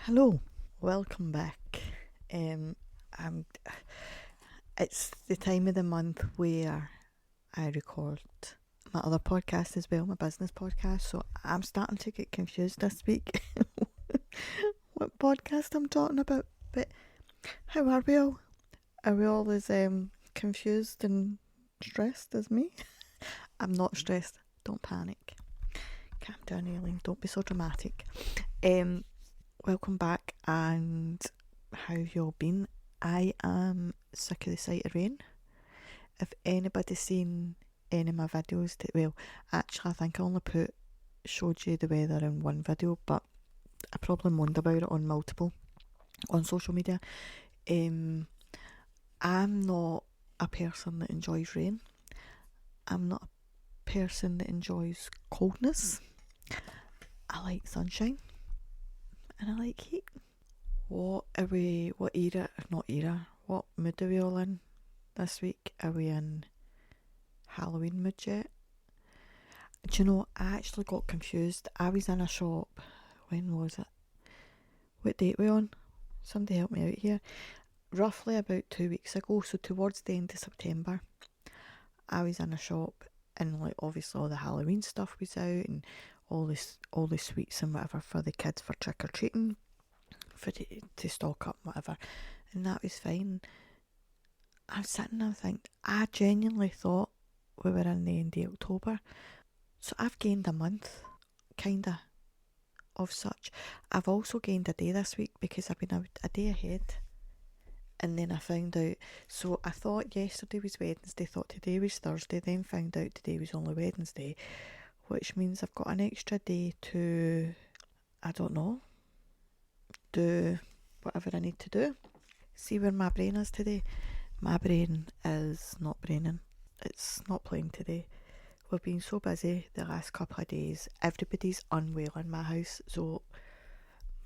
Hello, welcome back. I'm. It's the time of the month where I record my other podcast as well, my business podcast. So I'm starting to get confused this week what podcast I'm talking about. But how are we all? Are we all as confused and stressed as me? I'm not stressed. Don't panic. Calm down, Aileen. Don't be so dramatic. Welcome back, and how have you all been? I am sick of the sight of rain. If anybody's seen any of my videos, actually I think I only showed you the weather in one video, but I probably moaned about it on multiple on social media. I'm not a person that enjoys rain. I'm not a person that enjoys coldness. I like sunshine and I like heat. What mood are we all in this week? Are we in Halloween mood yet? Do you know, I actually got confused. I was in a shop, when was it? What date we on? Somebody help me out here. Roughly about 2 weeks ago, so towards the end of September, I was in a shop and obviously all the Halloween stuff was out and all the sweets and whatever for the kids for trick or treating. To stock up, whatever, and that was fine. I'm sitting there thinking, I genuinely thought we were in the end of October, so I've gained a month, kinda, of such. I've also gained a day this week because I've been out a day ahead, and then I found out, so I thought yesterday was Wednesday, thought today was Thursday, then found out today was only Wednesday, which means I've got an extra day to, I don't know, do whatever I need to do. See where my brain is today. My brain is not braining. It's not playing today. We've been so busy the last couple of days. Everybody's unwell in my house. So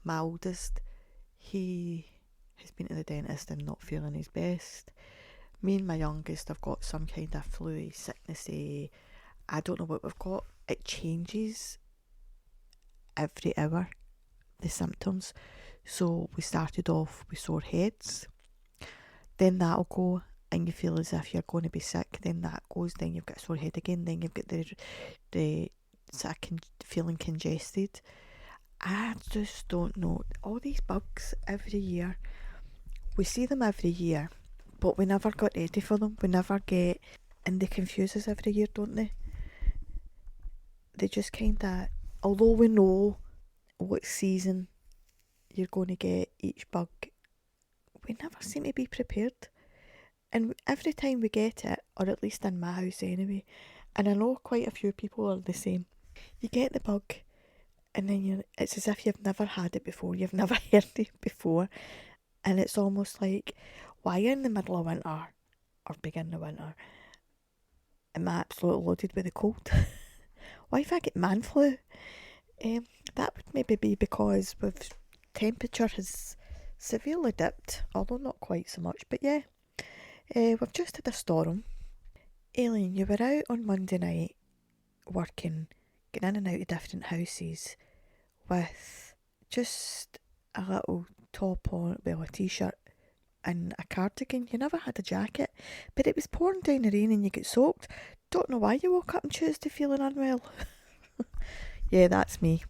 my oldest, he has been to the dentist and not feeling his best. Me and my youngest have got some kind of flu, sicknessy. I don't know what we've got. It changes every hour, the symptoms. So we started off with sore heads, then that'll go and you feel as if you're going to be sick, then that goes, then you've got a sore head again, then you've got the feeling congested. I just don't know. All these bugs every year, we see them every year, but we never got ready for them. We never get, and they confuse us every year, don't they? They just kind of, although we know what season you're going to get each bug, we never seem to be prepared. And every time we get it, or at least in my house anyway, and I know quite a few people are the same, you get the bug and then it's as if you've never had it before, you've never heard it before, and it's almost like, why in the middle of winter, or begin of winter, am I absolutely loaded with a cold? Why if I get man flu? That would maybe be because temperature has severely dipped, although not quite so much, but yeah. We've just had a storm. Aileen, you were out on Monday night working, getting in and out of different houses with just a little top on, a t-shirt and a cardigan. You never had a jacket, but it was pouring down the rain and you get soaked. Don't know why you woke up on Tuesday feeling unwell. Yeah, that's me.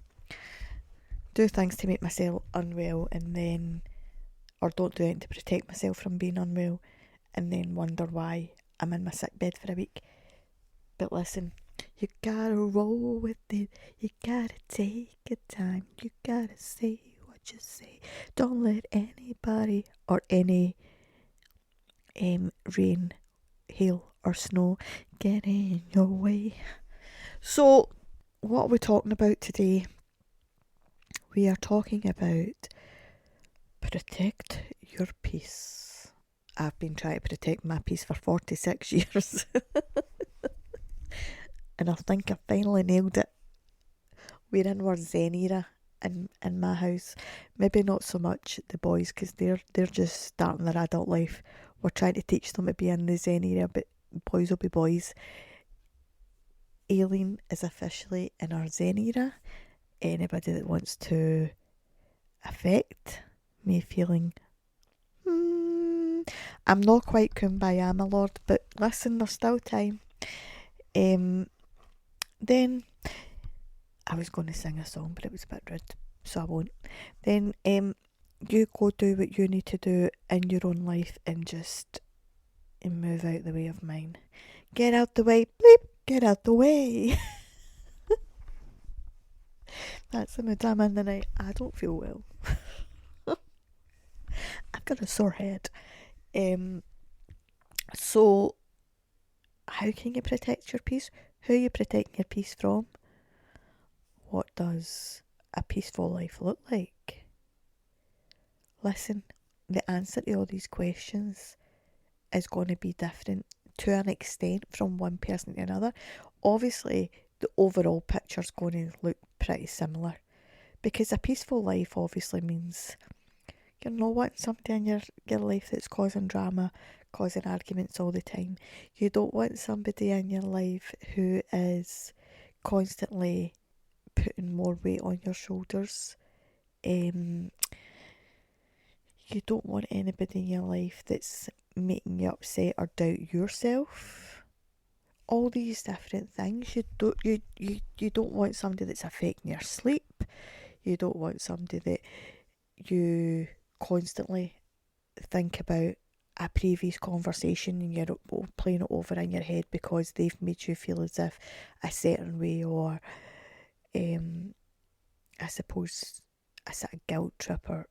Do things to make myself unwell and then, or don't do anything to protect myself from being unwell and then wonder why I'm in my sick bed for a week. But listen, you gotta roll with it, you gotta take your time, you gotta say what you say. Don't let anybody or any rain, hail or snow get in your way. So, what are we talking about today? We are talking about protect your peace. I've been trying to protect my peace for 46 years. And I think I finally nailed it. We're in our Zen era in my house. Maybe not so much the boys, because they're just starting their adult life. We're trying to teach them to be in the Zen era, but boys will be boys. Aileen is officially in our Zen era. Anybody that wants to affect me feeling, I'm not quite kumbaya, my lord, but listen, there's still time. Then, I was going to sing a song, but it was a bit rude, so I won't. Then, you go do what you need to do in your own life and just move out the way of mine. Get out the way, bleep, get out the way. That's the mood I'm in the night. I don't feel well. I've got a sore head. So, how can you protect your peace? Who are you protecting your peace from? What does a peaceful life look like? Listen, the answer to all these questions is going to be different to an extent from one person to another. Obviously, the overall picture's going to look pretty similar, because a peaceful life obviously means you're not wanting somebody in your life that's causing drama, causing arguments all the time. You don't want somebody in your life who is constantly putting more weight on your shoulders. You don't want anybody in your life that's making you upset or doubt yourself. All these different things. You don't want somebody that's affecting your sleep. You don't want somebody that you constantly think about a previous conversation and you're playing it over in your head because they've made you feel as if a certain way, or I suppose a sort of guilt trip or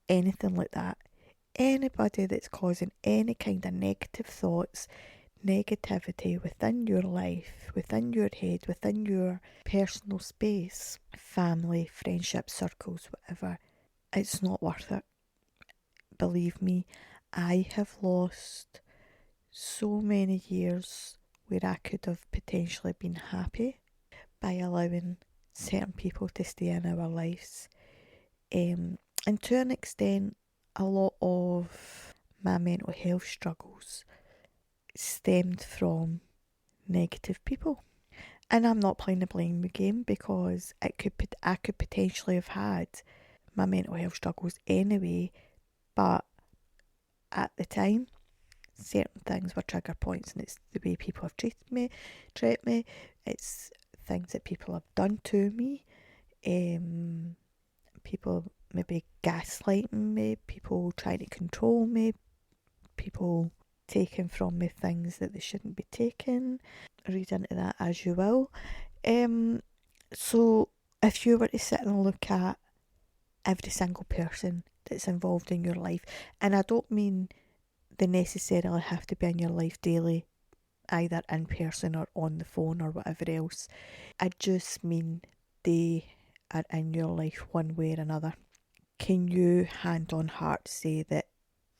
anything like that. Anybody that's causing any kind of negative thoughts, negativity within your life, within your head, within your personal space, family, friendship circles, whatever, it's not worth it. Believe me, I have lost so many years where I could have potentially been happy by allowing certain people to stay in our lives. And to an extent, a lot of my mental health struggles stemmed from negative people. And I'm not playing the blame game, because I could potentially have had my mental health struggles anyway, but at the time, certain things were trigger points, and it's the way people have treated me, it's things that people have done to me, people maybe gaslighting me, people trying to control me, people taking from me things that they shouldn't be taken. Read into that as you will. So if you were to sit and look at every single person that's involved in your life, and I don't mean they necessarily have to be in your life daily, either in person or on the phone or whatever else. I just mean they are in your life one way or another. Can you hand on heart say that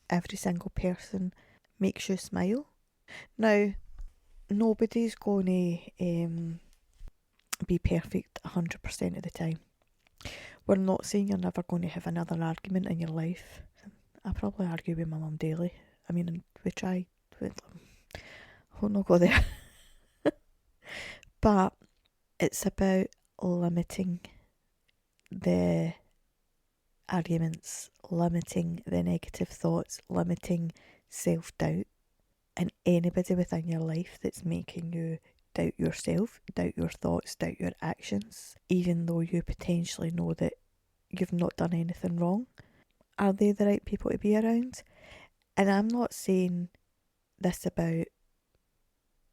every single person makes you smile? Now, nobody's going to be perfect 100% of the time. We're not saying you're never going to have another argument in your life. I probably argue with my mum daily. I mean, we try. We'll not go there. But it's about limiting the arguments, limiting the negative thoughts, limiting self-doubt, and anybody within your life that's making you doubt yourself, doubt your thoughts, doubt your actions, even though you potentially know that you've not done anything wrong. Are they the right people to be around? And I'm not saying this about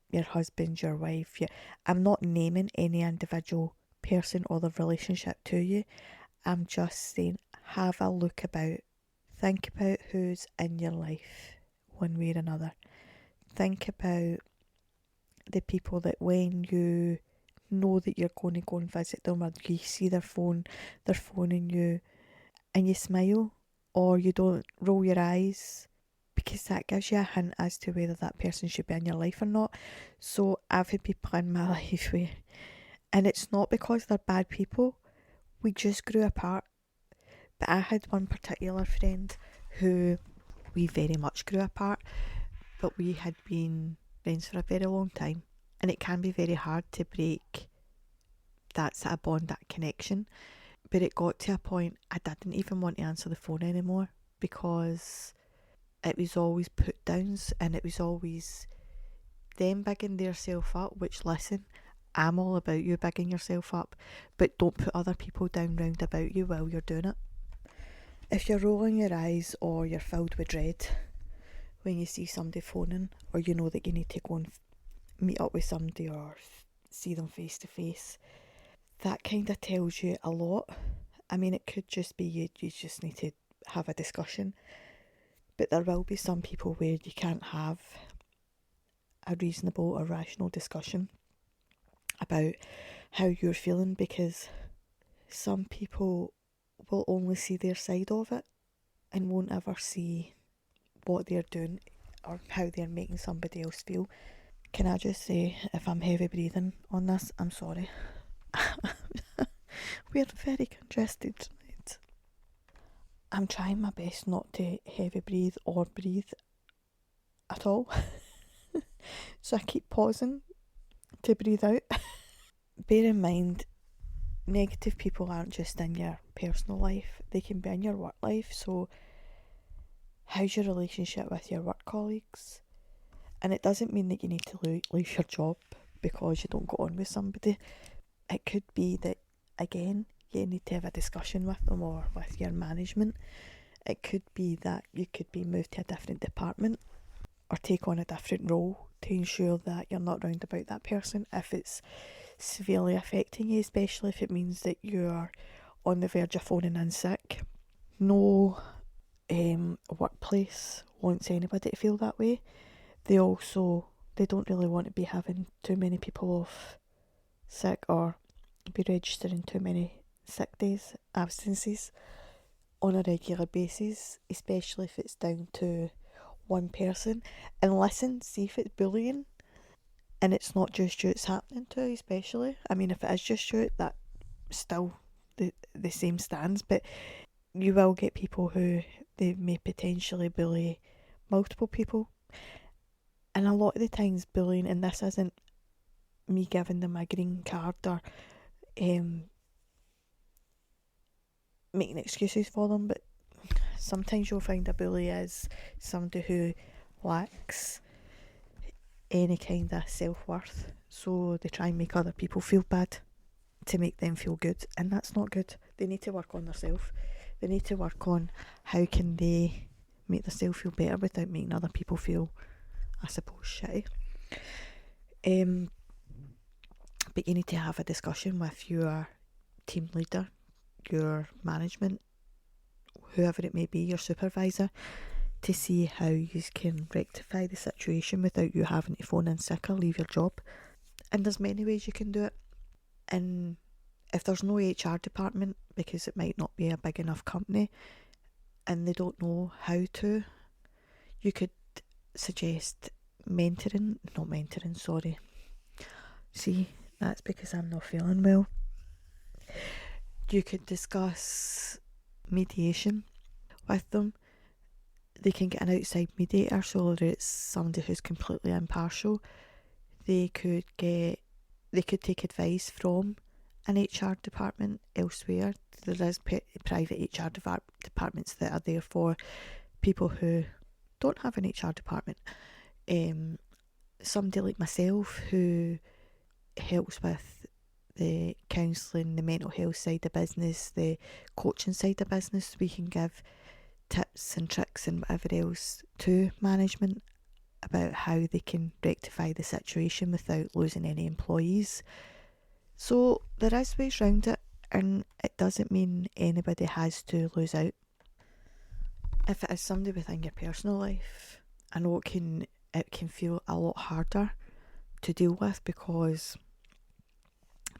your husband, your wife. I'm not naming any individual person or the relationship to you. I'm just saying, have a look about. Think about who's in your life, one way or another. Think about the people that when you know that you're going to go and visit them, or you see they're phoning you, and you smile, or you don't roll your eyes, because that gives you a hint as to whether that person should be in your life or not. So I've had people in my life and it's not because they're bad people, we just grew apart. But I had one particular friend who we very much grew apart, but we had been friends for a very long time, and it can be very hard to break that sort of bond, that connection. But it got to a point I didn't even want to answer the phone anymore, because it was always put downs, and it was always them bigging themselves up, which, listen, I'm all about you bigging yourself up, but don't put other people down round about you while you're doing it. If you're rolling your eyes or you're filled with dread when you see somebody phoning, or you know that you need to go and meet up with somebody or see them face to face, that kind of tells you a lot. I mean, it could just be you just need to have a discussion, but there will be some people where you can't have a reasonable or rational discussion about how you're feeling, because some people will only see their side of it and won't ever see what they're doing or how they're making somebody else feel. Can I just say, if I'm heavy breathing on this, I'm sorry. We're very congested tonight. I'm trying my best not to heavy breathe or breathe at all. So I keep pausing to breathe out. Bear in mind, negative people aren't just in your personal life, they can be in your work life. So how's your relationship with your work colleagues? And it doesn't mean that you need to leave your job because you don't get on with somebody. It could be that, again, you need to have a discussion with them or with your management. It could be that you could be moved to a different department or take on a different role to ensure that you're not round about that person if it's severely affecting you, especially if it means that you're on the verge of phoning in sick. No workplace wants anybody to feel that way. They don't really want to be having too many people off sick or be registering too many sick days, absences on a regular basis, especially if it's down to one person. And listen, see if it's bullying and it's not just you it's happening to, especially. I mean, if it is just you, that still the same stands, but you will get people who they may potentially bully multiple people. And a lot of the times bullying, and this isn't me giving them a green card or making excuses for them, but sometimes you'll find a bully is somebody who lacks any kind of self-worth, so they try and make other people feel bad to make them feel good, and that's not good. They need to work on themselves. They need to work on how can they make themselves feel better without making other people feel, I suppose, shitty. But you need to have a discussion with your team leader, your management, whoever it may be, your supervisor, to see how you can rectify the situation without you having to phone in sick or leave your job. And there's many ways you can do it. And if there's no HR department, because it might not be a big enough company and they don't know how to, you could suggest mentoring. See, that's because I'm not feeling well. You could discuss mediation with them. They can get an outside mediator, so that it's somebody who's completely impartial. They could take advice from an HR department elsewhere. There is private HR departments that are there for people who don't have an HR department. Somebody like myself who helps with the counselling, the mental health side of business, the coaching side of business, we can give tips and tricks and whatever else to management about how they can rectify the situation without losing any employees. So there is ways round it, and it doesn't mean anybody has to lose out. If it is somebody within your personal life, I know it can feel a lot harder to deal with because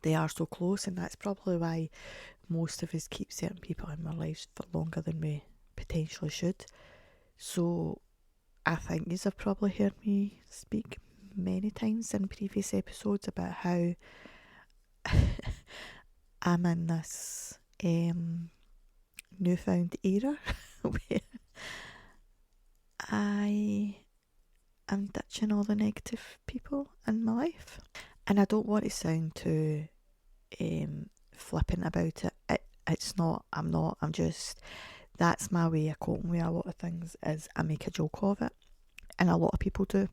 they are so close, and that's probably why most of us keep certain people in our lives for longer than we potentially should. So I think you have probably heard me speak many times in previous episodes about how I'm in this newfound era where I am ditching all the negative people in my life. And I don't want to sound too flippant about it. I'm just, that's my way of coping with a lot of things, is I make a joke of it. And a lot of people do.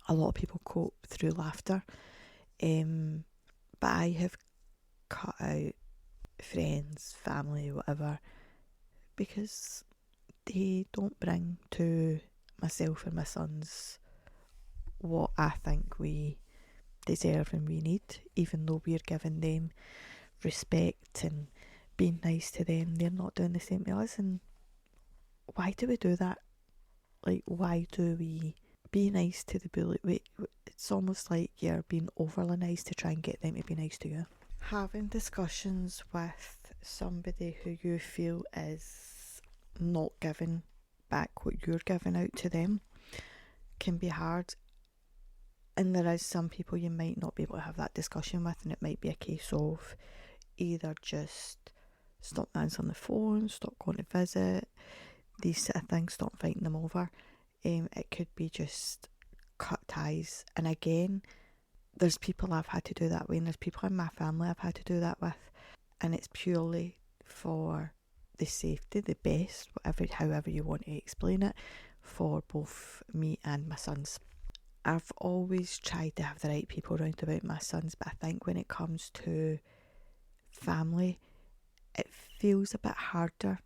A lot of people cope through laughter. But I have cut out friends, family, whatever, because they don't bring to myself and my sons what I think we deserve and we need, even though we're giving them respect and being nice to them. They're not doing the same to us. And why do we do that? Like, why do we be nice to the bully? It's almost like you're being overly nice to try and get them to be nice to you. Having discussions with somebody who you feel is not giving back what you're giving out to them can be hard. And there is some people you might not be able to have that discussion with, and it might be a case of either just stop answering the phone, stop going to visit, these sort of things, stop fighting them over. It could be just cut ties. And again, there's people I've had to do that with, and there's people in my family I've had to do that with, and it's purely for the safety, the best, however you want to explain it, for both me and my sons. I've always tried to have the right people around about my sons, but I think when it comes to family, it feels a bit harder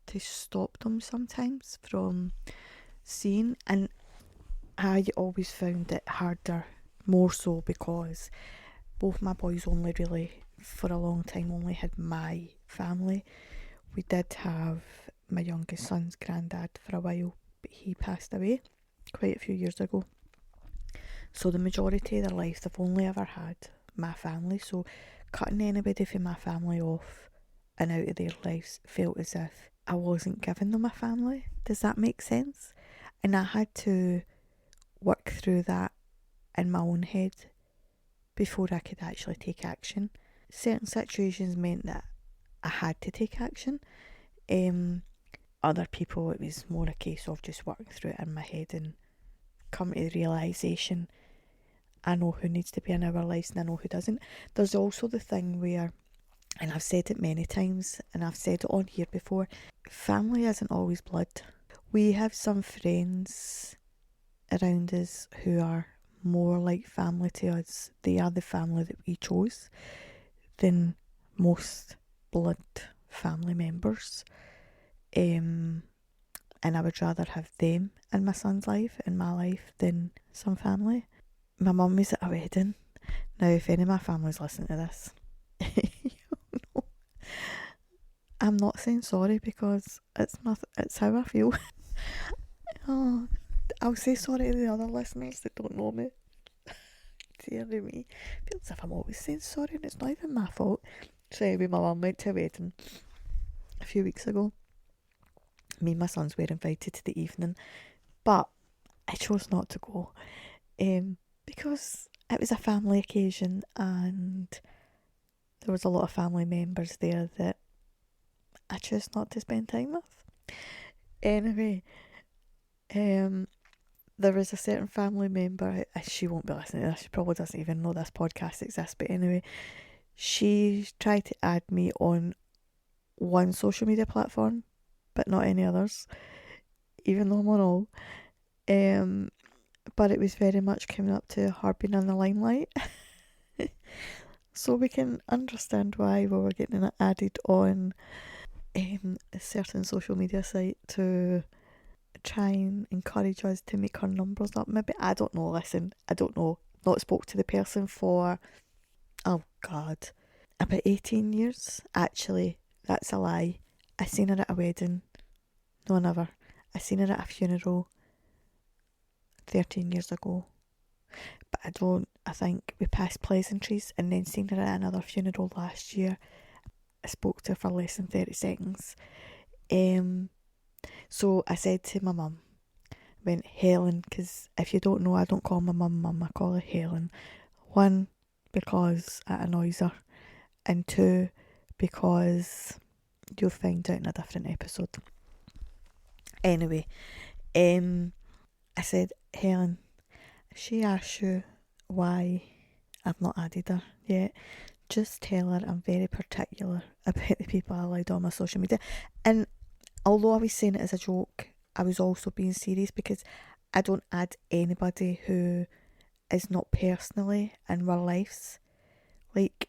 to stop them sometimes from seeing. And I always found it harder, more so because both my boys only really, for a long time, only had my family. We did have my youngest son's granddad for a while, but he passed away quite a few years ago. So the majority of their life, they've only ever had my family. So cutting anybody from my family off and out of their lives felt as if I wasn't giving them a family. Does that make sense? And I had to work through that in my own head before I could actually take action. Certain situations meant that I had to take action. Other people, it was more a case of just working through it in my head and come to the realisation I know who needs to be in our lives and I know who doesn't. There's also the thing where, and I've said it many times and I've said it on here before, family isn't always blood. We have some friends around us who are more like family to us. They are the family that we chose than most blood family members. And I would rather have them in my son's life, in my life, than some family. My mum was at a wedding. Now, if any of my family's listening to this, you know, I'm not saying sorry because it's how I feel. Oh, I'll say sorry to the other listeners that don't know me. Dear me. Feels as if I'm always saying sorry and it's not even my fault. So anyway, my mum went to a wedding a few weeks ago. Me and my sons were invited to the evening, but I chose not to go because it was a family occasion and there was a lot of family members there that I chose not to spend time with. Anyway, there was a certain family member, she won't be listening to this, she probably doesn't even know this podcast exists, but anyway, she tried to add me on one social media platform, but not any others, even though I'm on all. But it was very much coming up to her being in the limelight. So we can understand why we were getting added on a certain social media site to try and encourage us to make our numbers up. Maybe, I don't know, listen, I don't know. Not spoke to the person for, oh God, about 18 years. Actually, that's a lie. I seen her at a wedding. No, never. I seen her at a funeral 13 years ago. But I think we passed pleasantries and then seen her at another funeral last year. I spoke to her for less than 30 seconds. So I said to my mum, went, Helen, because if you don't know, I don't call my mum, I call her Helen. One, because it annoys her, and two, because you'll find out in a different episode. Anyway, I said, Helen, she asks you why I've not added her yet, just tell her I'm very particular about the people I allowed on my social media. And although I was saying it as a joke, I was also being serious, because I don't add anybody who is not personally in our lives. Like,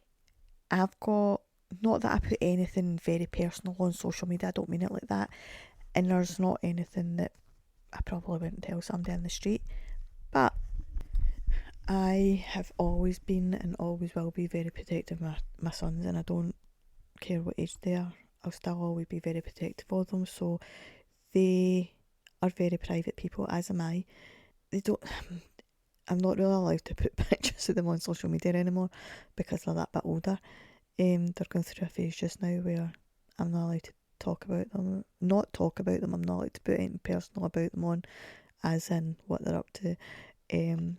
I've got, not that I put anything very personal on social media, I don't mean it like that. And there's not anything that I probably wouldn't tell somebody in the street. But I have always been and always will be very protective of my sons, and I don't care what age they are. I'll still always be very protective of them. So they are very private people, as am I. They don't. I'm not really allowed to put pictures of them on social media anymore because they're that bit older. They're going through a phase just now where I'm not allowed to talk about them. Not talk about them. I'm not allowed to put anything personal about them on, as in what they're up to. I'm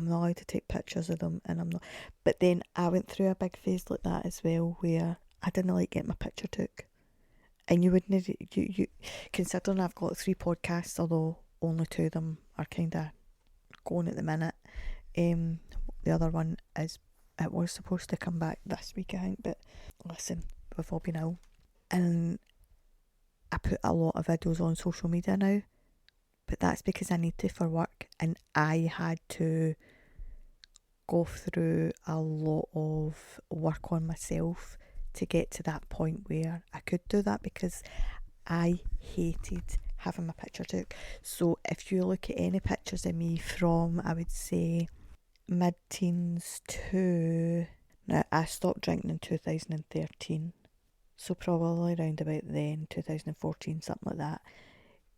not allowed to take pictures of them, and I'm not. But then I went through a big phase like that as well, where I didn't like getting my picture took. And you wouldn't, you considering I've got 3 podcasts, although only 2 of them are kind of going at the minute. The other one it was supposed to come back this week, I think, but listen, we've all been ill. And I put a lot of videos on social media now, but that's because I need to for work, and I had to go through a lot of work on myself to get to that point where I could do that, because I hated having my picture took. So if you look at any pictures of me from, I would say, mid-teens to... Now, I stopped drinking in 2013, so probably around about then, 2014, something like that.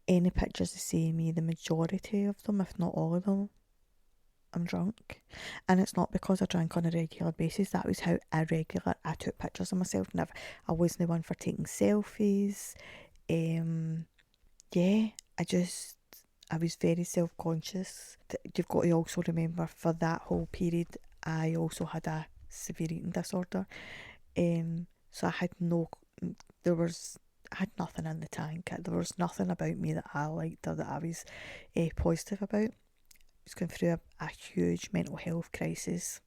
Any pictures of seeing me, the majority of them, if not all of them, I'm drunk. And it's not because I drank on a regular basis. That was how irregular I took pictures of myself. Never, I wasn't one for taking selfies. Yeah, I was very self-conscious. You've got to also remember, for that whole period, I also had a severe eating disorder. So I had I had nothing in the tank. There was nothing about me that I liked or that I was positive about. I was going through a huge mental health crisis.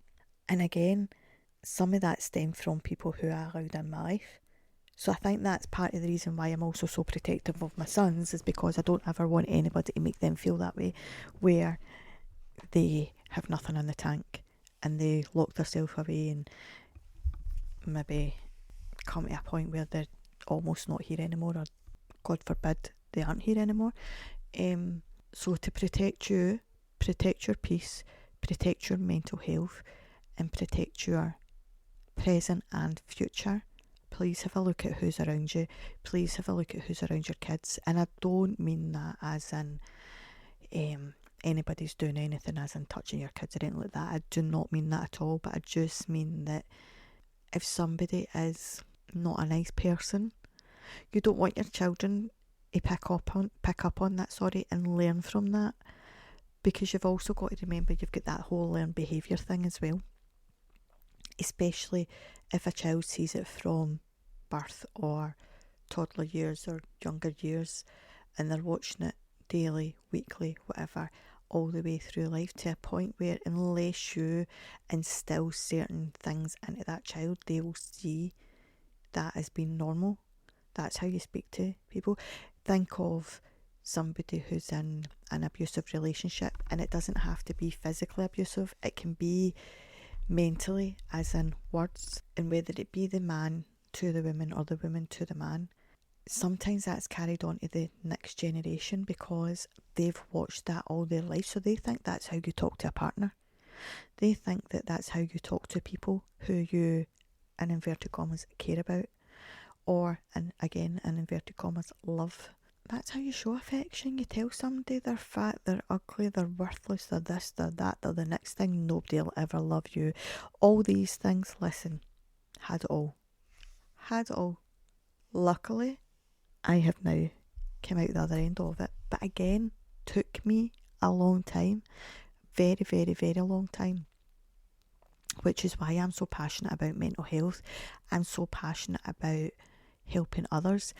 And again, some of that stemmed from people who I allowed in my life. So I think that's part of the reason why I'm also so protective of my sons, is because I don't ever want anybody to make them feel that way, where they have nothing in the tank and they lock themselves away and maybe come to a point where they're almost not here anymore, or God forbid they aren't here anymore. So to protect you, protect your peace, protect your mental health, and protect your present and future, please have a look at who's around you. Please have a look at who's around your kids. And I don't mean that as in anybody's doing anything as in touching your kids or anything like that. I do not mean that at all, but I just mean that if somebody is not a nice person, you don't want your children to pick up on that, and learn from that, because you've also got to remember you've got that whole learned behaviour thing as well, especially if a child sees it from birth or toddler years or younger years, and they're watching it daily, weekly, whatever, all the way through life, to a point where unless you instill certain things into that child, they will see that as being normal. That's how you speak to people. Think of somebody who's in an abusive relationship, and it doesn't have to be physically abusive. It can be mentally, as in words, and whether it be the man to the woman or the woman to the man, sometimes that's carried on to the next generation because they've watched that all their life, so they think that's how you talk to a partner. They think that that's how you talk to people who you, in inverted commas, care about, or, and again, in inverted commas, love. That's how you show affection. You tell somebody they're fat, they're ugly, they're worthless, they're this, they're that, they're the next thing, nobody will ever love you. All these things, listen, had it all. Luckily, I have now come out the other end of it. But again, took me a long time. Very, very, very long time. Which is why I'm so passionate about mental health. I'm so passionate about helping others.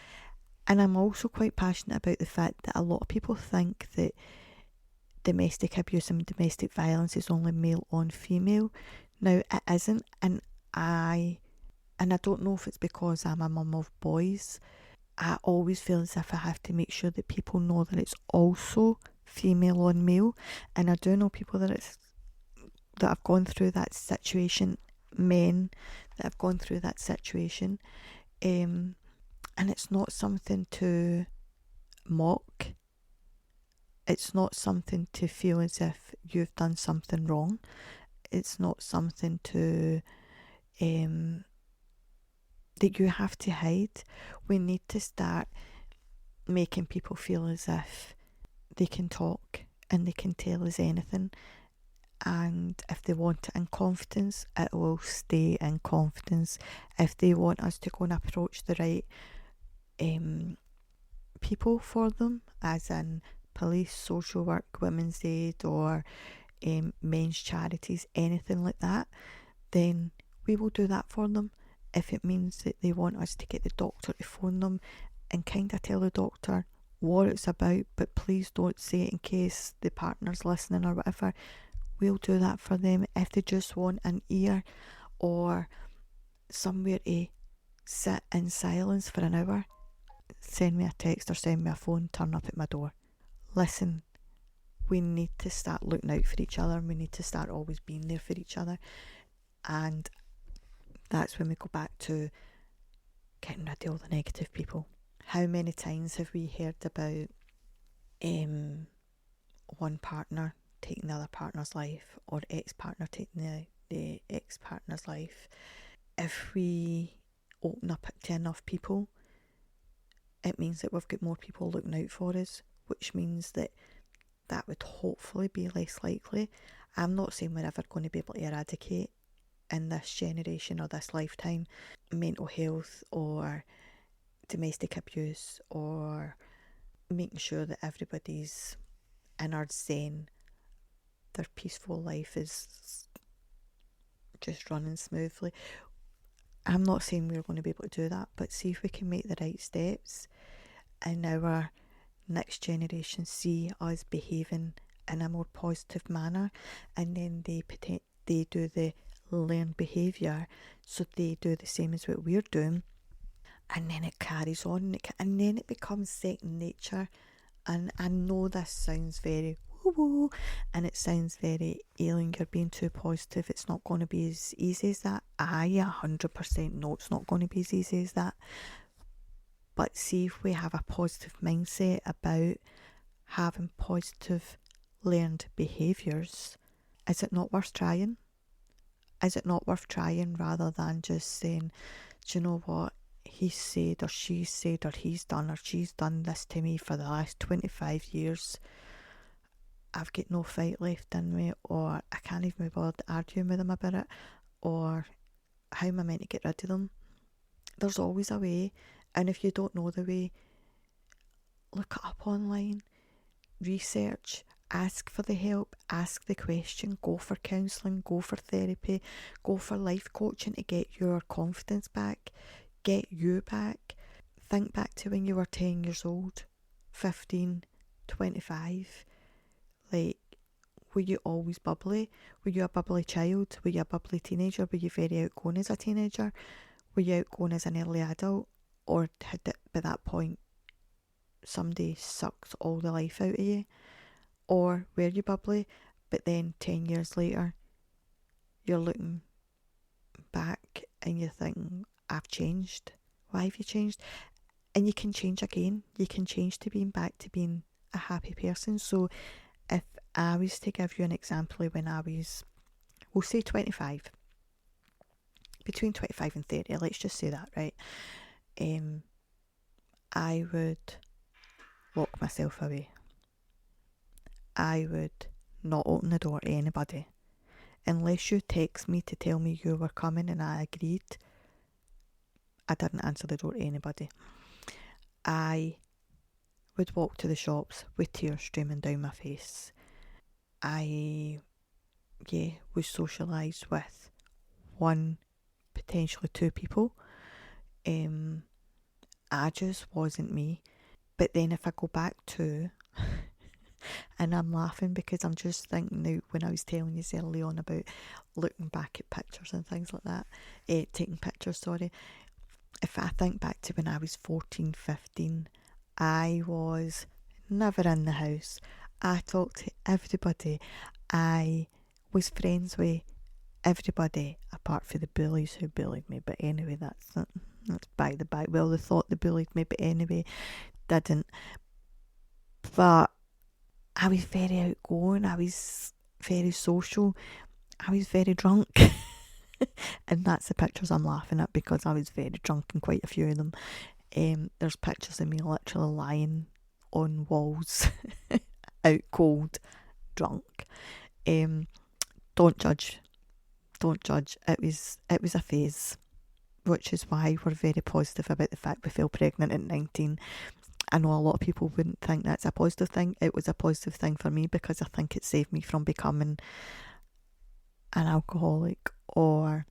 And I'm also quite passionate about the fact that a lot of people think that domestic abuse and domestic violence is only male on female. Now, it isn't. And And I don't know if it's because I'm a mum of boys, I always feel as if I have to make sure that people know that it's also female on male. And I do know people that have gone through that situation, men that have gone through that situation. And it's not something to mock. It's not something to feel as if you've done something wrong. It's not something to that you have to hide. We need to start making people feel as if they can talk and they can tell us anything. And if they want it in confidence, it will stay in confidence. If they want us to go and approach the right people for them, as in police, social work, women's aid, or men's charities, anything like that, then we will do that for them. If it means that they want us to get the doctor to phone them and kind of tell the doctor what it's about, but please don't say it in case the partner's listening or whatever, we'll do that for them. If they just want an ear or somewhere to sit in silence for an hour, send me a text or send me a phone, turn up at my door. Listen, we need to start looking out for each other, and we need to start always being there for each other. And that's when we go back to getting rid of all the negative people. How many times have we heard about one partner taking the other partner's life, or ex-partner taking the ex-partner's life? If we open up to enough people, it means that we've got more people looking out for us, which means that would hopefully be less likely. I'm not saying we're ever going to be able to eradicate in this generation or this lifetime mental health or domestic abuse, or making sure that everybody's inner zen, their peaceful life is just running smoothly. I'm not saying we're going to be able to do that, but see if we can make the right steps in our next generation, see us behaving in a more positive manner, and then they do the learned behaviour, so they do the same as what we're doing, and then it carries on, and then it becomes second nature. And I know this sounds very woo-woo, and it sounds very, Aileen, you're being too positive, it's not going to be as easy as that. I 100% know it's not going to be as easy as that. But see if we have a positive mindset about having positive learned behaviours, is it not worth trying? Is it not worth trying, rather than just saying, do you know what, he said or she said or he's done or she's done this to me for the last 25 years. I've got no fight left in me, or I can't even be bothered arguing with them about it, or how am I meant to get rid of them? There's always a way, and if you don't know the way, look it up online, research, ask for the help, ask the question, go for counselling, go for therapy, go for life coaching to get your confidence back, get you back. Think back to when you were 10 years old, 15, 25. Like, were you always bubbly? Were you a bubbly child? Were you a bubbly teenager? Were you very outgoing as a teenager? Were you outgoing as an early adult? Or had it, by that point, somebody sucked all the life out of you? Or were you bubbly, but then 10 years later, you're looking back and you think, I've changed. Why have you changed? And you can change again. You can change to being back to being a happy person. So if I was to give you an example of when I was, we'll say 25, between 25 and 30, let's just say that, right? I would lock myself away. I would not open the door to anybody. Unless you text me to tell me you were coming and I agreed, I didn't answer the door to anybody. I would walk to the shops with tears streaming down my face. I was socialised with one, potentially two people. I just wasn't me. But then if I go back to And I'm laughing because I'm just thinking now, when I was telling you early on about looking back at pictures and things like that, taking pictures, sorry. If I think back to when I was 14, 15, I was never in the house. I talked to everybody. I was friends with everybody apart from the bullies who bullied me. But anyway, that's by the by. Well, they thought they bullied me, but anyway, didn't. But I was very outgoing. I was very social. I was very drunk. And that's the pictures I'm laughing at because I was very drunk in quite a few of them. There's pictures of me literally lying on walls, out cold, drunk. Don't judge. Don't judge. It was a phase, which is why we're very positive about the fact we fell pregnant at 19. I know a lot of people wouldn't think that's a positive thing. It was a positive thing for me because I think it saved me from becoming an alcoholic or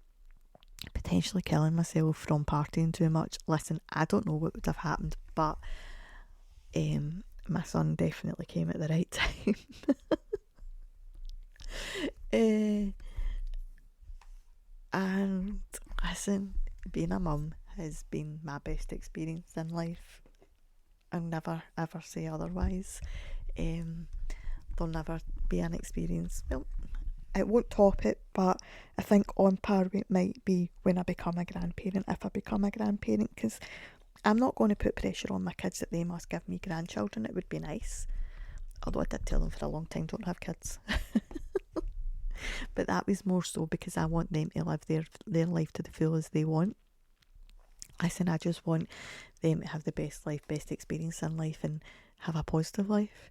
potentially killing myself from partying too much. Listen, I don't know what would have happened, but my son definitely came at the right time. And listen, being a mum has been my best experience in life. I'll never ever say otherwise. There'll never be an experience. Well, it won't top it, but I think on par with it might be when I become a grandparent, if I become a grandparent, because I'm not going to put pressure on my kids that they must give me grandchildren. It would be nice. Although I did tell them for a long time, don't have kids. But that was more so because I want them to live their life to the full as they want. Listen, I just want them to have the best life, best experience in life and have a positive life.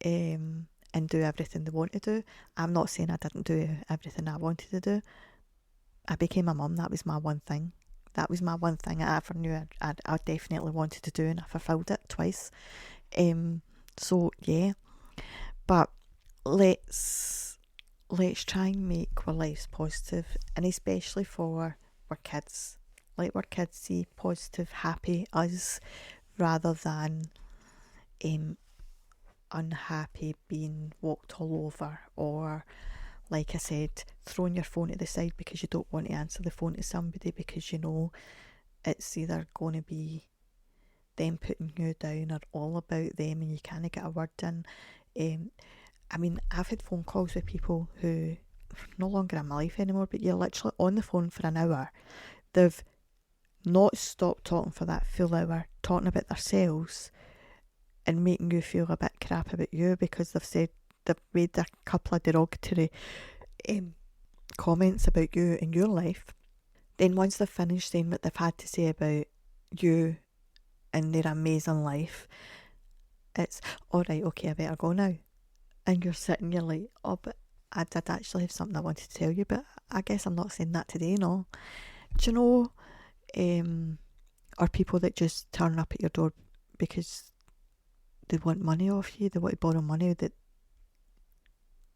And do everything they want to do. I'm not saying I didn't do everything I wanted to do. I became a mum. That was my one thing. That was my one thing I ever knew I definitely wanted to do, and I fulfilled it twice. So yeah, but let's try and make our lives positive, and especially for our kids. Let our kids see positive, happy us rather than unhappy, being walked all over, or like I said, throwing your phone to the side because you don't want to answer the phone to somebody because you know it's either going to be them putting you down or all about them and you can't get a word in. I mean, I've had phone calls with people who are no longer in my life anymore, but you're literally on the phone for an hour. They've not stopped talking for that full hour, talking about themselves and making you feel a bit crap about you because they've made a couple of derogatory comments about you in your life. Then once they've finished saying what they've had to say about you and their amazing life, it's alright, okay, I better go now. And you're sitting, you're like, oh, but I did actually have something I wanted to tell you, but I guess I'm not saying that today, no. Do you know, or people that just turn up at your door because they want money off you, they want to borrow money that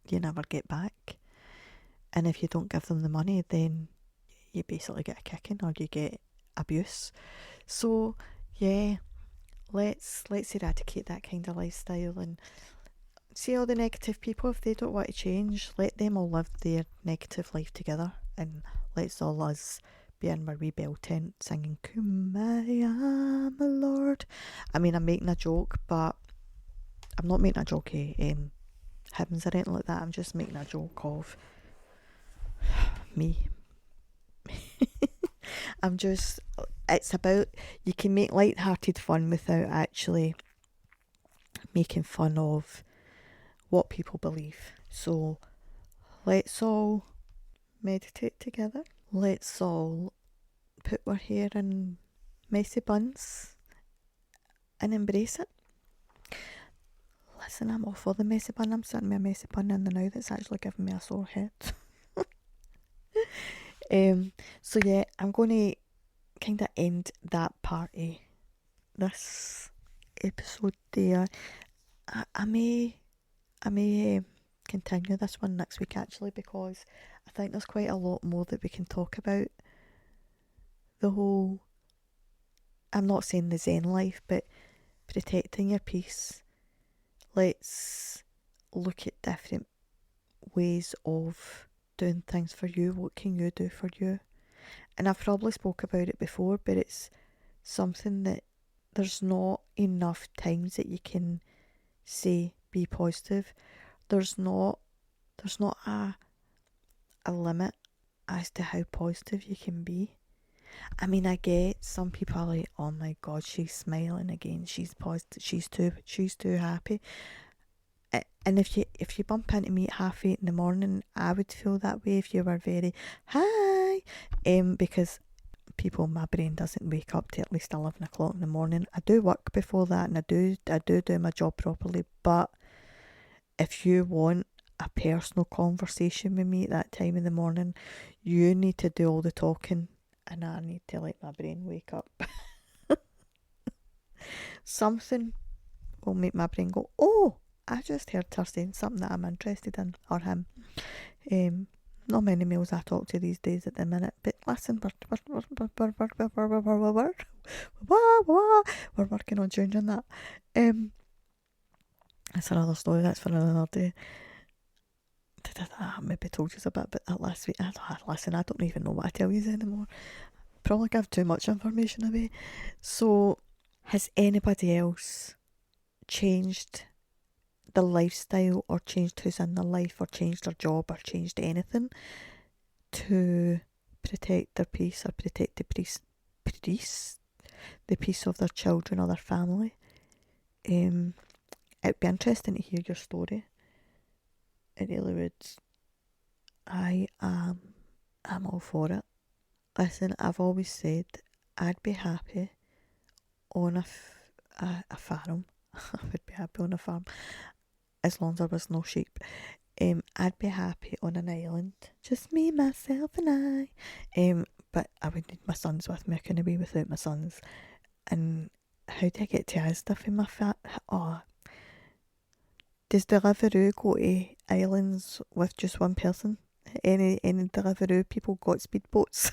you never get back. And if you don't give them the money, then you basically get a kicking or you get abuse. So yeah, let's eradicate that kind of lifestyle and see all the negative people. If they don't want to change, let them all live their negative life together, and let's all us be in my wee bell tent singing Kumbaya, my lord. I mean, I'm making a joke, but I'm not making a joke of hymns or anything like that. I'm just making a joke of me. It's about, you can make light-hearted fun without actually making fun of what people believe. So let's all meditate together. Let's all put our hair in messy buns and embrace it. Listen, I'm all for the messy bun. I'm sitting with a messy bun in the now that's actually giving me a sore head. So yeah, I'm going to kind of end that part of this episode there. I may continue this one next week actually, because I think there's quite a lot more that we can talk about. The whole, I'm not saying the Zen life, but protecting your peace. Let's look at different ways of doing things for you. What can you do for you? And I've probably spoke about it before, but it's something that there's not enough times that you can say be positive. There's not a limit as to how positive you can be. I mean, I get some people are like, oh my god, she's smiling again, she's positive, she's too happy. And if you bump into me at 8:30 in the morning, I would feel that way if you were very hi, because people, my brain doesn't wake up to at least 11 o'clock in the morning. I do work before that, and I do my job properly. But if you want a personal conversation with me at that time in the morning, you need to do all the talking, and I need to let my brain wake up. Something will make my brain go, oh, I just heard her saying something that I'm interested in, or him. Not many males I talk to these days at the minute, but listen, we're working on changing that. That's another story, that's for another day. I maybe told you a bit about that last week. Listen, I don't even know what I tell you anymore. Probably give too much information away. So, has anybody else changed the lifestyle, or changed who's in their life, or changed their job, or changed anything to protect their peace, or protect the peace of their children or their family? It'd be interesting to hear your story. It really would. I'm all for it. Listen, I've always said I'd be happy on a farm. I would be happy on a farm as long as there was no sheep. I'd be happy on an island, just me, myself, and I. But I would need my sons with me. I couldn't be without my sons. And how do I get to Asda in my does Deliveroo go to islands with just one person? Any Deliveroo people got speedboats?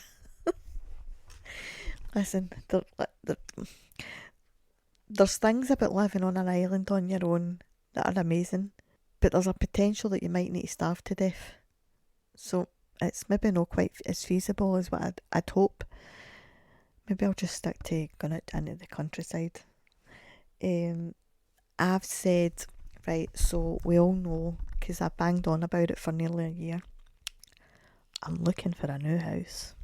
Listen, there's things about living on an island on your own that are amazing, but there's a potential that you might need to starve to death. So it's maybe not quite as feasible as what I'd hope. Maybe I'll just stick to going out into the countryside. I've said, right, so we all know, because I banged on about it for nearly a year, I'm looking for a new house.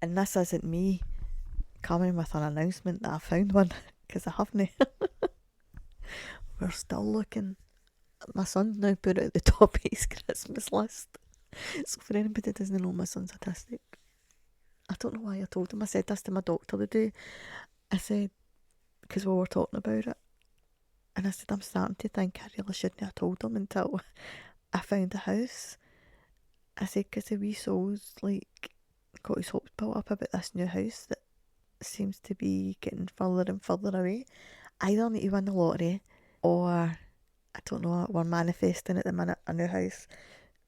And this isn't me coming with an announcement that I found one, because I haven't. We're still looking. My son's now put it at the top of his Christmas list. So for anybody that doesn't know, my son's autistic. I don't know why I told him. I said this to my doctor the day. I said, because we were talking about it, and I said, I'm starting to think I really shouldn't have told him until I found a house. I said, because the wee soul's like got his hopes built up about this new house that seems to be getting further and further away. I either need to win the lottery, or I don't know, we're manifesting at the minute a new house.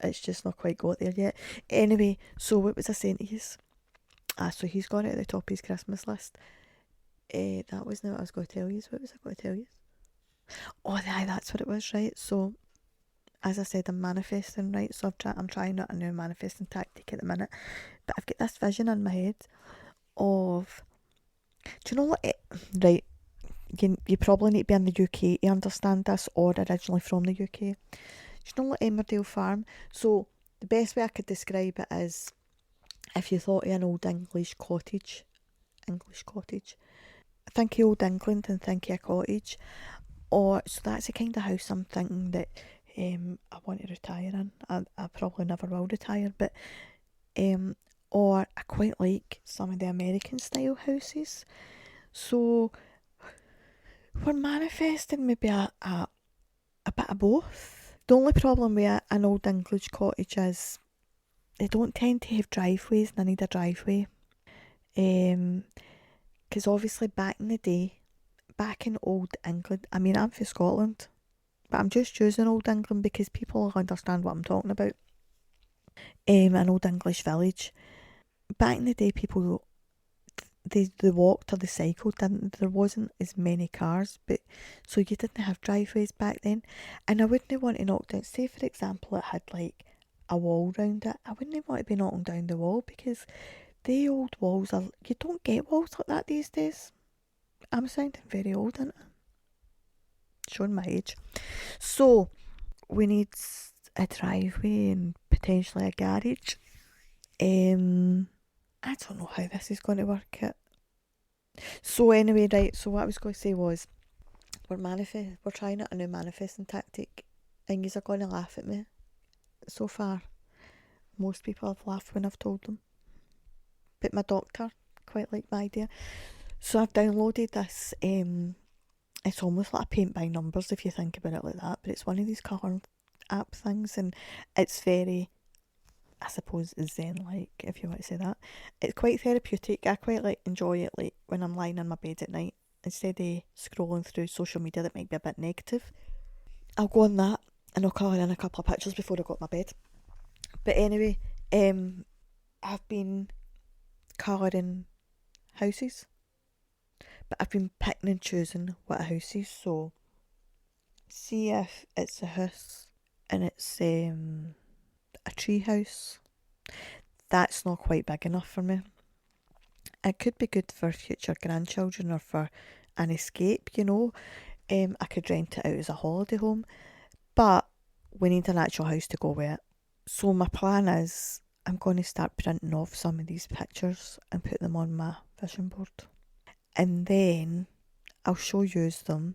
It's just not quite got there yet. Anyway, so what was I saying to you? So he's got it at the top of his Christmas list. That wasn't what I was going to tell you. What was I going to tell you? Oh, yeah, that's what it was, right? So, as I said, I'm manifesting, right? So I'm trying out a new manifesting tactic at the minute. But I've got this vision in my head of, do you know what? Right, you probably need to be in the UK to understand this, or originally from the UK. Do you know what Emmerdale Farm? So the best way I could describe it is, if you thought of an old English cottage, think of old England and think of a cottage. Or so that's the kind of house I'm thinking that I want to retire in. I probably never will retire, but or I quite like some of the American style houses. So we're manifesting maybe a bit of both. The only problem with an old English cottage is they don't tend to have driveways, and I need a driveway. Because obviously back in the day, back in old England, I mean, I'm from Scotland, but I'm just choosing old England because people will understand what I'm talking about. An old English village. Back in the day, people, they walked or they cycled, didn't there wasn't as many cars, but so you didn't have driveways back then. And I wouldn't want to knock down, say for example it had like a wall round it, I wouldn't want to be knocking down the wall, because the old walls are, you don't get walls like that these days. I'm sounding very old, aren't I? Showing my age. So we need a driveway and potentially a garage. I don't know how this is going to work out. So anyway, right, so what I was going to say was, we're trying out a new manifesting tactic, and you're going to laugh at me. So far, most people have laughed when I've told them, but my doctor quite liked my idea. So I've downloaded this, it's almost like a paint by numbers if you think about it like that, but it's one of these colour app things, and it's very, I suppose, zen-like, if you want to say that. It's quite therapeutic. I quite enjoy it, like when I'm lying in my bed at night, instead of scrolling through social media that might be a bit negative. I'll go on that and I'll colour in a couple of pictures before I go to my bed. But anyway, I've been colouring houses, but I've been picking and choosing what a house is. So see if it's a house and it's a tree house, that's not quite big enough for me. It could be good for future grandchildren or for an escape, you know. I could rent it out as a holiday home, but we need an actual house to go with it. So my plan is, I'm going to start printing off some of these pictures and put them on my vision board, and then I'll show you them.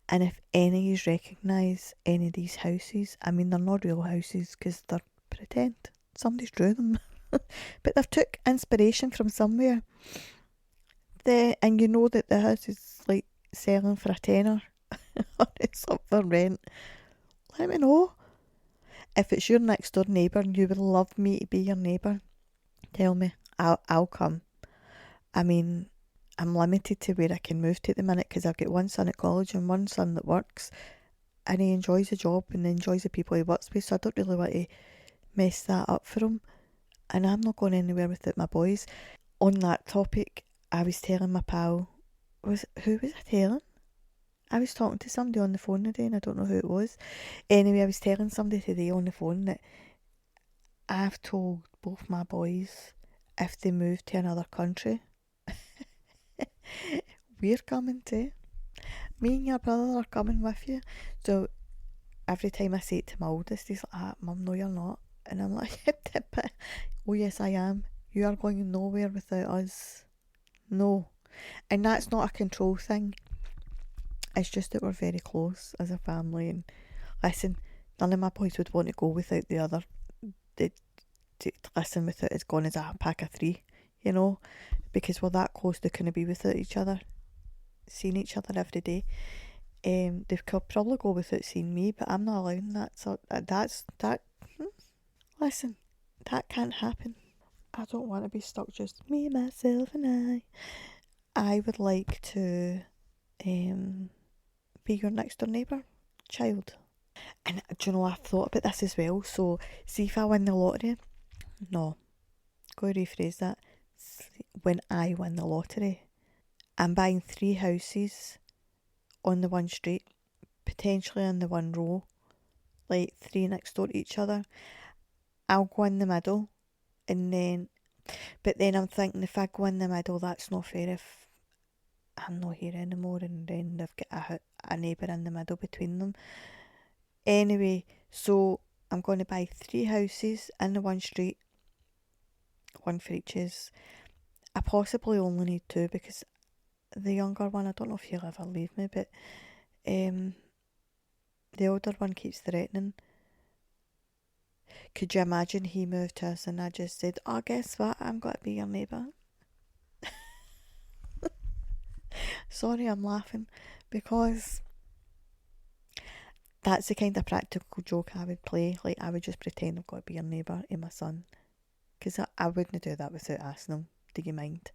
And if any of you recognise any of these houses, I mean, they're not real houses because they're pretend. Somebody's drew them. But they've took inspiration from somewhere. And you know that the house is like selling for a tenner or it's up for rent. Let me know. If it's your next door neighbour and you would love me to be your neighbour, tell me. I'll come. I mean, I'm limited to where I can move to at the minute because I've got one son at college and one son that works, and he enjoys the job and enjoys the people he works with, so I don't really want to mess that up for him. And I'm not going anywhere without my boys. On that topic, I was telling my pal, who was I telling? I was talking to somebody on the phone today and I don't know who it was. Anyway, I was telling somebody today on the phone that I've told both my boys, if they move to another country, we're coming too. Me and your brother are coming with you. So every time I say it to my oldest, he's like, Mum, no you're not. And I'm like, oh yes I am. You are going nowhere without us. No. And that's not a control thing. It's just that we're very close as a family. And listen, none of my boys would want to go without the other. To listen, without it's gone as a pack of three, you know, because we're that close, they couldn't be without each other, seeing each other every day. They could probably go without seeing me, but I'm not allowing that. So listen, that can't happen. I don't want to be stuck just me, myself and I would like to be your next door neighbour child. And do you know, I've thought about this as well. So see if I win the lottery. No, go rephrase that. When I win the lottery, I'm buying 3 houses on the one street, potentially on the one row, like 3 next door to each other. I'll go in the middle, but then I'm thinking, if I go in the middle, that's not fair if I'm not here anymore and then they've got a neighbour in the middle between them. Anyway, so I'm going to buy 3 houses in the one street, one for each. I possibly only need 2 because the younger one, I don't know if he'll ever leave me, but the older one keeps threatening. Could you imagine he moved to us and I just said, oh, guess what, I'm going to be your neighbour? Sorry, I'm laughing because that's the kind of practical joke I would play. Like, I would just pretend I've got to be your neighbour and my son, because I wouldn't do that without asking him, do you mind?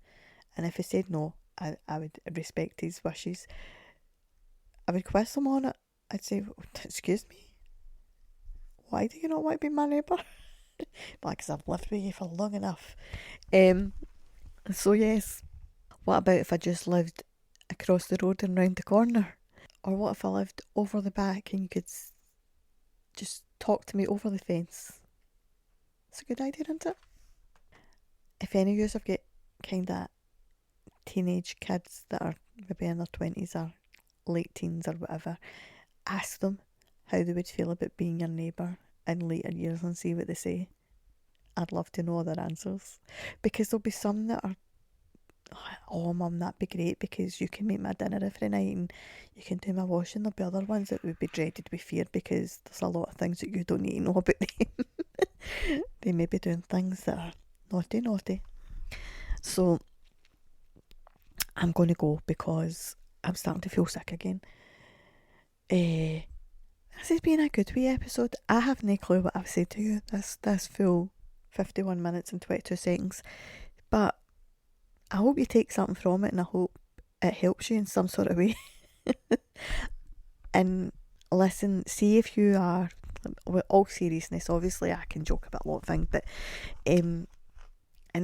And if he said no, I would respect his wishes. I would quiz him on it. I'd say, excuse me, why do you not want to be my neighbour? Because I've lived with you for long enough. So yes, What about if I just lived across the road and round the corner? Or what if I lived over the back and you could just talk to me over the fence? It's a good idea, isn't it? If any of you have got kind of teenage kids that are maybe in their 20s or late teens or whatever, ask them how they would feel about being your neighbour in later years and see what they say. I'd love to know their answers. Because there'll be some that are, oh mum, that'd be great because you can make my dinner every night and you can do my washing. There'll be other ones that would be dreaded, be feared because there's a lot of things that you don't need to know about them. They may be doing things that are naughty. So I'm going to go because I'm starting to feel sick again. This has been a good wee episode. I have no clue what I've said to you this full 51 minutes and 22 seconds. But I hope you take something from it and I hope it helps you in some sort of way. And listen, see if you are, with all seriousness, obviously I can joke about a lot of things, but in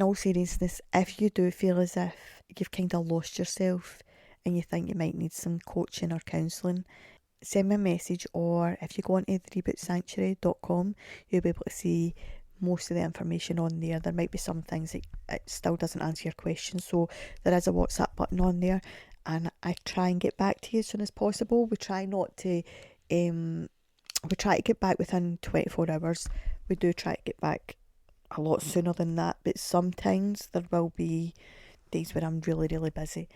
all seriousness, if you do feel as if you've kind of lost yourself and you think you might need some coaching or counselling, send me a message, or if you go on to therebootsanctuary.com, you'll be able to see most of the information on there. There might be some things that it still doesn't answer your question, so there is a WhatsApp button on there, and I try and get back to you as soon as possible. We try to get back within 24 hours. We do try to get back a lot sooner than that, but sometimes there will be days where I'm really, really busy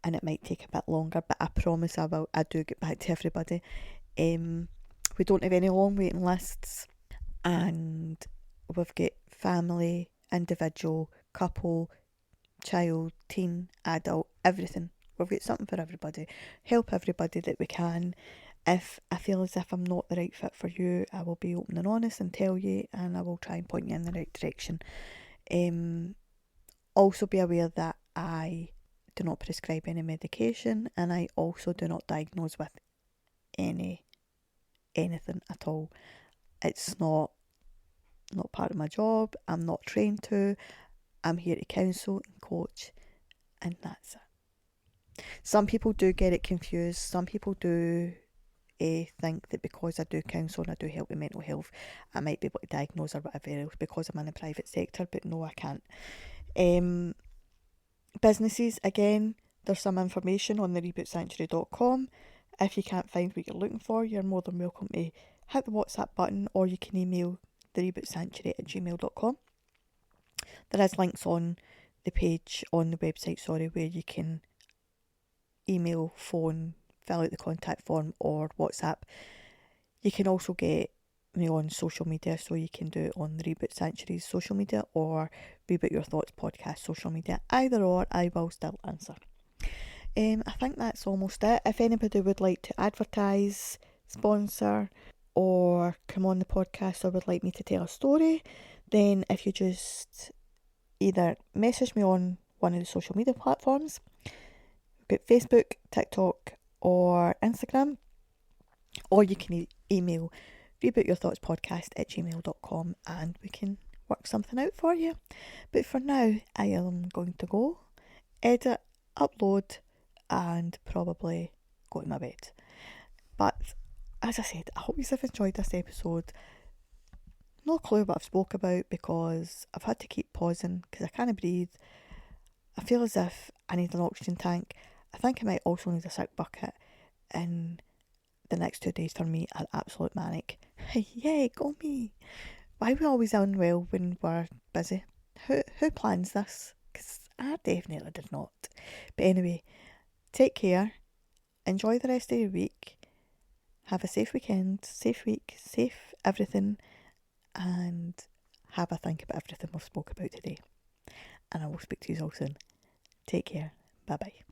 and it might take a bit longer, but I promise I do get back to everybody. We don't have any long waiting lists, and we've got family, individual, couple, child, teen, adult, everything. We've got something for everybody. Help everybody that we can. If I feel as if I'm not the right fit for you, I will be open and honest and tell you, and I will try and point you in the right direction. Also be aware that I do not prescribe any medication, and I also do not diagnose with anything at all. It's not part of my job. I'm not trained to. I'm here to counsel and coach, and that's it. Some people do get it confused. Some people do think that because I do counsel and I do help with mental health, I might be able to diagnose or whatever else because I'm in the private sector, but no, I can't. Businesses, again, there's some information on therebootsanctuary.com. If you can't find what you're looking for, you're more than welcome to hit the WhatsApp button, or you can email therebootsanctuary@gmail.com. There is links on the page, on the website, where you can email, phone, fill out the contact form, or WhatsApp. You can also get me on social media, so you can do it on the Reboot Sanctuary's social media or Reboot Your Thoughts podcast social media. Either or, I will still answer. I think that's almost it. If anybody would like to advertise, sponsor, or come on the podcast, or would like me to tell a story, then if you just either message me on one of the social media platforms, we've got Facebook, TikTok, or Instagram, or you can email rebootyourthoughtspodcast@gmail.com and we can work something out for you. But for now, I am going to go edit, upload, and probably go to my bed. But as I said, I hope you have enjoyed this episode. No clue what I've spoke about because I've had to keep pausing because I can't breathe. I feel as if I need an oxygen tank. I think I might also need a sick bucket, and the next 2 days for me are absolute manic. Yay, go me! Why are we always unwell when we're busy? Who plans this? Because I definitely did not. But anyway, take care. Enjoy the rest of your week. Have a safe weekend, safe week, safe everything, and have a think about everything we've spoke about today. And I will speak to you all soon. Take care. Bye bye.